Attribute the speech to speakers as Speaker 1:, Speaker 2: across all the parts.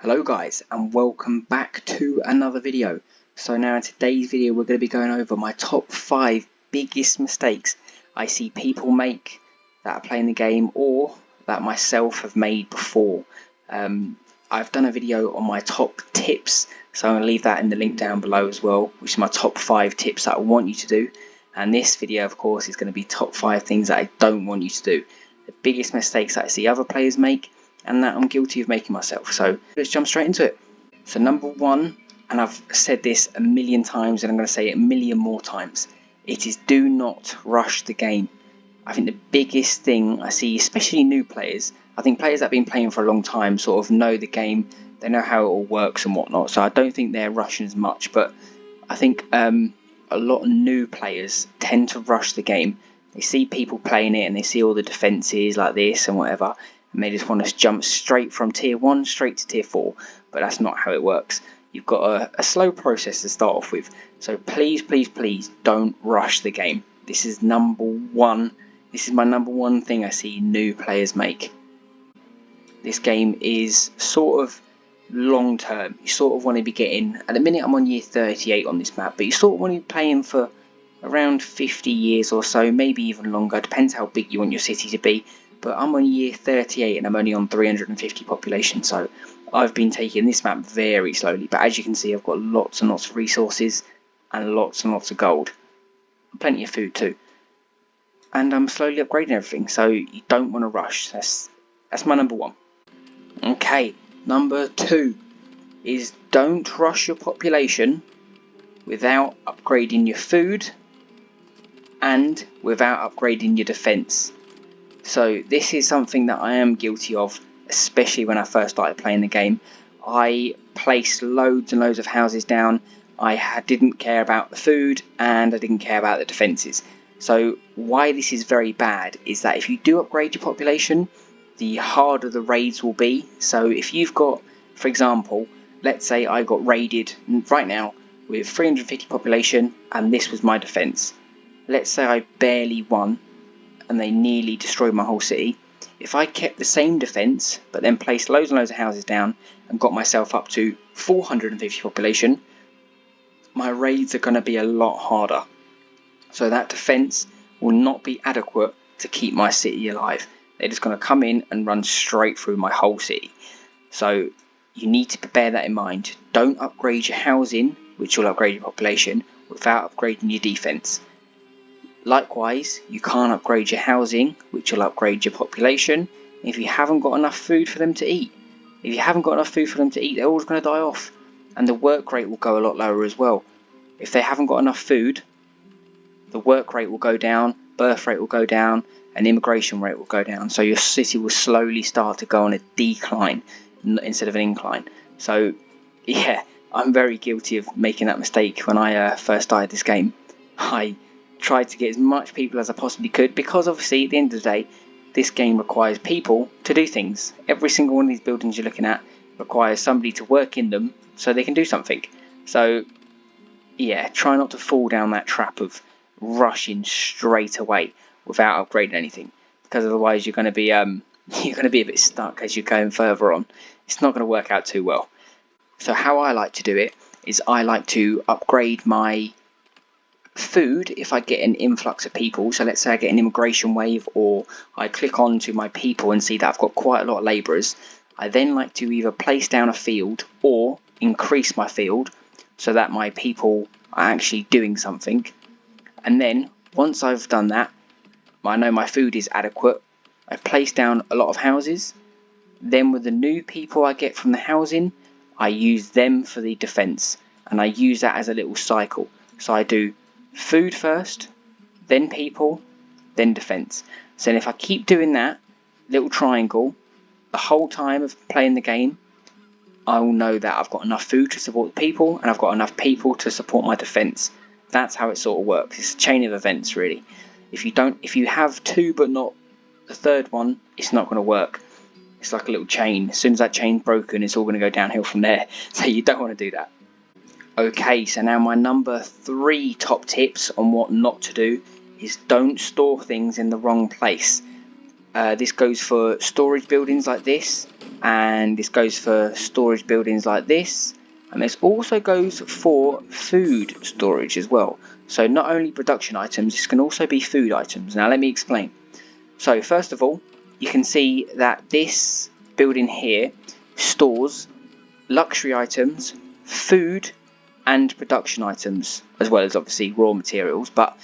Speaker 1: Hello guys, and welcome back to another video. So now in today's video we're going to be going over my top 5 biggest mistakes I see people make that are playing the game or that myself have made before. I've done a video on my top tips, so I'm going to leave that in the link down below as well, which is my top 5 tips that I want you to do. And this video of course is going to be top 5 things that I don't want you to do. The biggest mistakes that I see other players make and that I'm guilty of making myself. So let's jump straight into it. So number 1, and I've said this a million times and I'm going to say it a million more times, it is do not rush the game. I think the biggest thing I see, especially new players, I think players that have been playing for a long time sort of know the game, they know how it all works and whatnot, so I don't think they're rushing as much, but I think a lot of new players tend to rush the game. They see people playing it and they see all the defences like this and whatever, and they just want to jump straight from tier 1 straight to tier 4, but that's not how it works. You've got a slow process to start off with, so please don't rush the game. This is my number one thing I see new players make. This game is sort of long term. You sort of want to be getting, at the minute I'm on year 38 on this map, but you sort of want to be playing for around 50 years or so, maybe even longer, depends how big you want your city to be. But I'm on year 38 and I'm only on 350 population, so I've been taking this map very slowly. But as you can see, I've got lots and lots of resources and lots of gold. Plenty of food too. And I'm slowly upgrading everything, so you don't want to rush. That's my number 1. Okay, number 2 is don't rush your population without upgrading your food and without upgrading your defense. So this is something that I am guilty of, especially when I first started playing the game. I placed loads and loads of houses down. I didn't care about the food and I didn't care about the defences. So why this is very bad is that if you do upgrade your population, the harder the raids will be. So if you've got, for example, let's say I got raided right now with 350 population and this was my defense. Let's say I barely won and they nearly destroyed my whole city. If I kept the same defense but then placed loads and loads of houses down and got myself up to 450 population, my raids are going to be a lot harder. So that defense will not be adequate to keep my city alive. They're just going to come in and run straight through my whole city. So you need to bear that in mind. Don't upgrade your housing, which will upgrade your population, without upgrading your defense. Likewise, you can't upgrade your housing, which will upgrade your population, if you haven't got enough food for them to eat. If you haven't got enough food for them to eat, they're all going to die off. And the work rate will go a lot lower as well. If they haven't got enough food, the work rate will go down, birth rate will go down, and immigration rate will go down. So your city will slowly start to go on a decline instead of an incline. So yeah, I'm very guilty of making that mistake when I first started this game. I tried to get as much people as I possibly could because obviously at the end of the day, this game requires people to do things. Every single one of these buildings you're looking at requires somebody to work in them so they can do something. So yeah, try not to fall down that trap of rushing straight away without upgrading anything, because otherwise you're going to be a bit stuck as you're going further on. It's not going to work out too well. So how I like to do it is I like to upgrade my food if I get an influx of people. So let's say I get an immigration wave or I click on to my people and see that I've got quite a lot of labourers. I then like to either place down a field or increase my field so that my people are actually doing something. And then once I've done that, I know my food is adequate, I place down a lot of houses. Then with the new people I get from the housing, I use them for the defense, and I use that as a little cycle. So I do food first, then people, then defense. So if I keep doing that little triangle the whole time of playing the game, I will know that I've got enough food to support the people and I've got enough people to support my defense. That's how it sort of works. It's a chain of events really. If you have 2 but not the 3rd one, it's not going to work. It's like a little chain. As soon as that chain's broken, it's all going to go downhill from there. So you don't want to do that. Okay, so now my number 3 top tips on what not to do is don't store things in the wrong place. This goes for storage buildings like this, and this goes for storage buildings like this, and this also goes for food storage as well. So not only production items, this can also be food items. Now let me explain. So first of all, you can see that this building here stores luxury items, food and production items, as well as obviously raw materials. But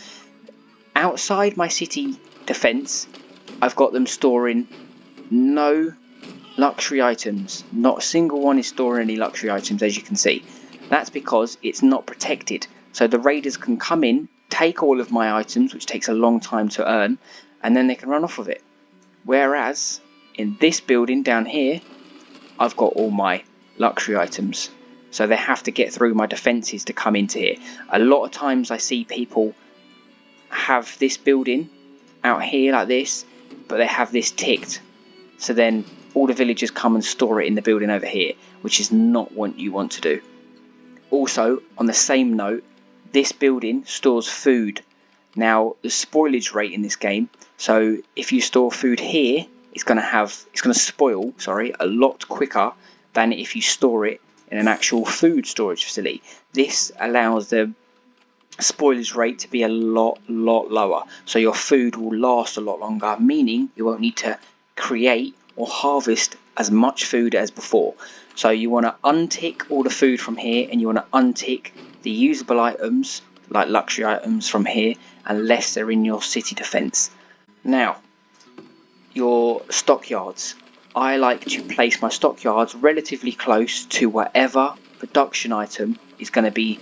Speaker 1: outside my city defense, I've got them storing no luxury items. Not a single one is storing any luxury items, as you can see. That's because it's not protected. So the raiders can come in, take all of my items, which takes a long time to earn, and then they can run off with it. Whereas in this building down here, I've got all my luxury items. So they have to get through my defences to come into here. A lot of times I see people have this building out here like this, but they have this ticked. So then all the villagers come and store it in the building over here, which is not what you want to do. Also, on the same note, this building stores food. Now, the spoilage rate in this game, so if you store food here, it's going to spoil, a lot quicker than if you store it in an actual food storage facility. This allows the spoilage rate to be a lot lower, so your food will last a lot longer, meaning you won't need to create or harvest as much food as before. So you want to untick all the food from here, and you want to untick the usable items like luxury items from here, unless they're in your city defense. Now, your stockyards. I like to place my stockyards relatively close to whatever production item is going to be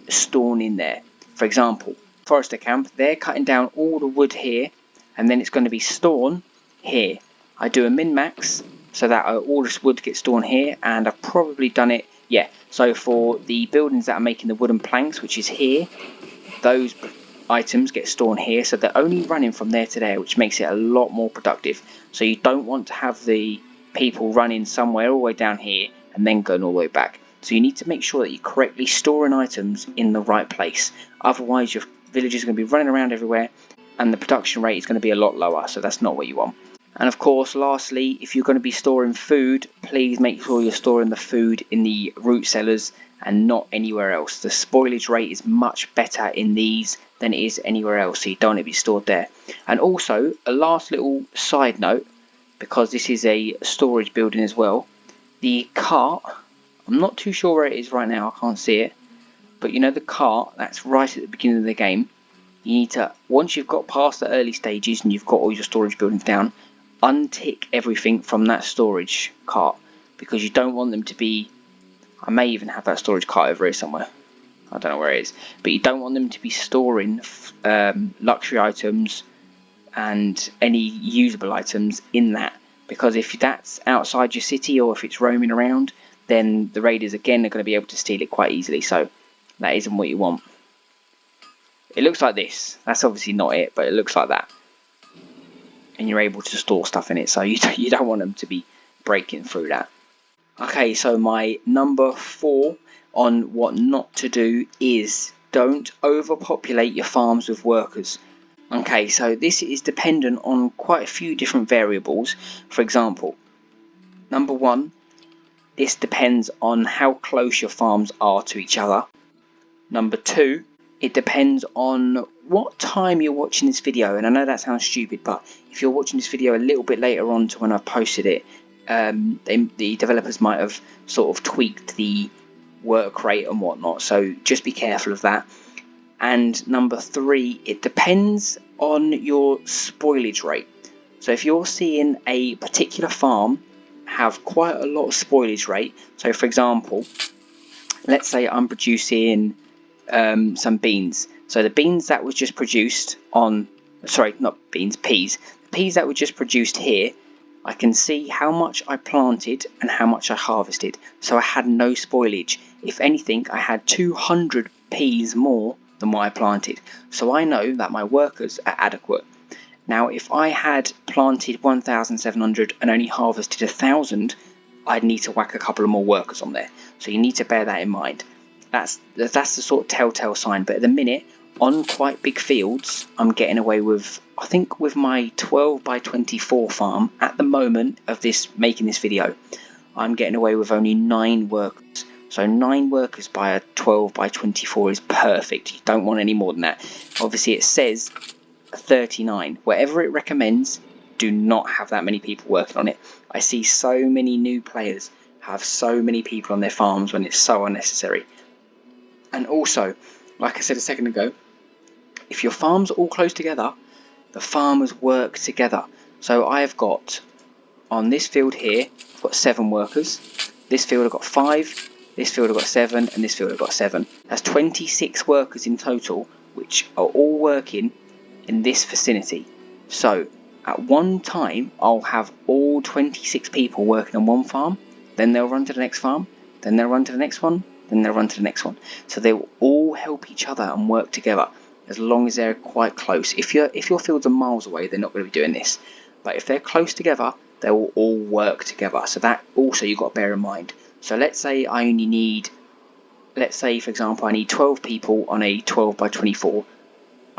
Speaker 1: stored in there. For example, forester camp, they're cutting down all the wood here, and then it's going to be stored here. I do a min-max so that all this wood gets stored here, and I've probably done it, yeah. So for the buildings that are making the wooden planks, which is here, those items get stored here, so they're only running from there to there, which makes it a lot more productive. So you don't want to have the people running somewhere all the way down here and then going all the way back. So you need to make sure that you're correctly storing items in the right place. Otherwise your villagers are going to be running around everywhere, and the production rate is going to be a lot lower, so that's not what you want. And of course, lastly, if you're going to be storing food, please make sure you're storing the food in the root cellars and not anywhere else. The spoilage rate is much better in these than it is anywhere else, so you don't want it to be stored there. And also, a last little side note, because this is a storage building as well, the cart, I'm not too sure where it is right now, I can't see it, but you know the cart that's right at the beginning of the game, you need to, once you've got past the early stages and you've got all your storage buildings down, untick everything from that storage cart, because you don't want them to be, I may even have that storage cart over here somewhere, I don't know where it is, but you don't want them to be storing luxury items and any usable items in that, because if that's outside your city or if it's roaming around, then the raiders again are going to be able to steal it quite easily, so that isn't what you want. It looks like this, that's obviously not it, but it looks like that. And you're able to store stuff in it, so you don't want them to be breaking through that. Okay, so my number 4 on what not to do is don't overpopulate your farms with workers. Okay, so this is dependent on quite a few different variables. For example, number 1, this depends on how close your farms are to each other. Number 2, it depends on what time you're watching this video, and I know that sounds stupid, but if you're watching this video a little bit later on to when I've posted it, the developers might have sort of tweaked the work rate and whatnot, so just be careful of that. And number 3, it depends on your spoilage rate. So if you're seeing a particular farm have quite a lot of spoilage rate, so for example, let's say I'm producing some beans. So the beans that was just produced on, sorry, not beans, peas. The peas that were just produced here, I can see how much I planted and how much I harvested. So I had no spoilage. If anything, I had 200 peas more than what I planted. So I know that my workers are adequate. Now, if I had planted 1,700 and only harvested 1,000, I'd need to whack a couple of more workers on there. So you need to bear that in mind. That's the sort of telltale sign. But at the minute, On quite big fields, I'm getting away with, I think with my 12 by 24 farm, at the moment of making this video, I'm getting away with only 9 workers. So 9 workers by a 12 by 24 is perfect. You don't want any more than that. Obviously it says 39. Whatever it recommends, do not have that many people working on it. I see so many new players have so many people on their farms when it's so unnecessary. And also, like I said a second ago, if your farms are all close together, the farmers work together. So I've got, on this field here, I've got 7 workers. This field I've got 5, this field I've got 7, and this field I've got 7. That's 26 workers in total, which are all working in this vicinity. So at one time, I'll have all 26 people working on one farm, then they'll run to the next farm, then they'll run to the next one, then they'll run to the next one. So they will all help each other and work together, as long as they're quite close. If your fields are miles away, they're not going to be doing this. But if they're close together, they will all work together. So that also you've got to bear in mind. So let's say I only need, let's say for example, I need 12 people on a 12 by 24.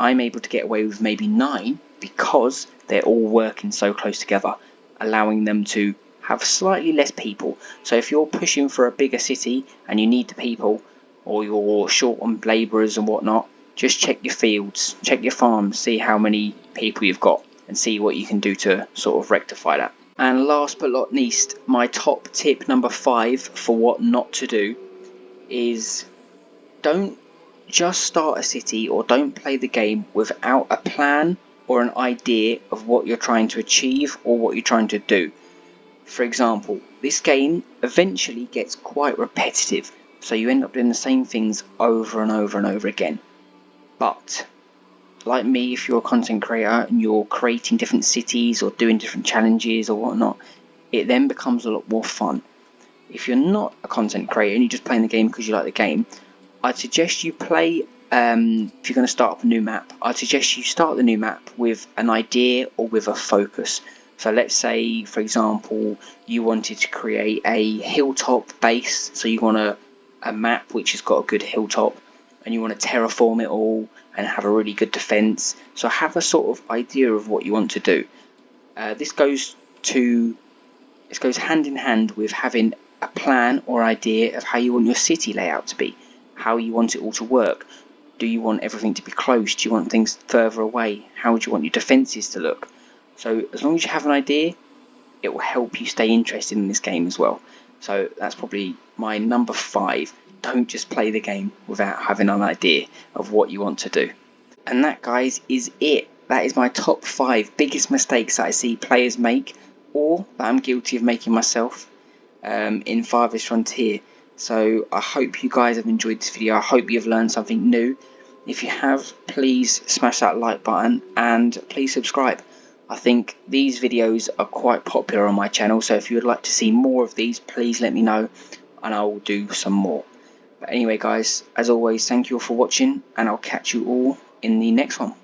Speaker 1: I'm able to get away with maybe 9 because they're all working so close together, allowing them to have slightly less people. So if you're pushing for a bigger city and you need the people, or you're short on labourers and whatnot, just check your fields, check your farms, see how many people you've got, and see what you can do to sort of rectify that. And last but not least, my top tip number 5 for what not to do is don't just start a city, or don't play the game without a plan or an idea of what you're trying to achieve or what you're trying to do. For example, this game eventually gets quite repetitive, so you end up doing the same things over and over and over again. But like me, if you're a content creator and you're creating different cities or doing different challenges or whatnot, it then becomes a lot more fun. If you're not a content creator and you're just playing the game because you like the game, I'd suggest you play, if you're going to start up a new map, I'd suggest you start the new map with an idea or with a focus. So let's say, for example, you wanted to create a hilltop base, so you want a map which has got a good hilltop, and you want to terraform it all and have a really good defense. So have a sort of idea of what you want to do. This goes hand in hand with having a plan or idea of how you want your city layout to be, how you want it all to work. Do you want everything to be close? Do you want things further away? How do you want your defences to look? So as long as you have an idea, it will help you stay interested in this game as well. So that's probably my number 5. Don't just play the game without having an idea of what you want to do. And that, guys, is it. That is my top 5 biggest mistakes that I see players make, or that I'm guilty of making myself in Farthest Frontier. So I hope you guys have enjoyed this video. I hope you've learned something new. If you have, please smash that like button and please subscribe. I think these videos are quite popular on my channel, so if you would like to see more of these, please let me know and I will do some more. But anyway, guys, as always, thank you all for watching, and I'll catch you all in the next one.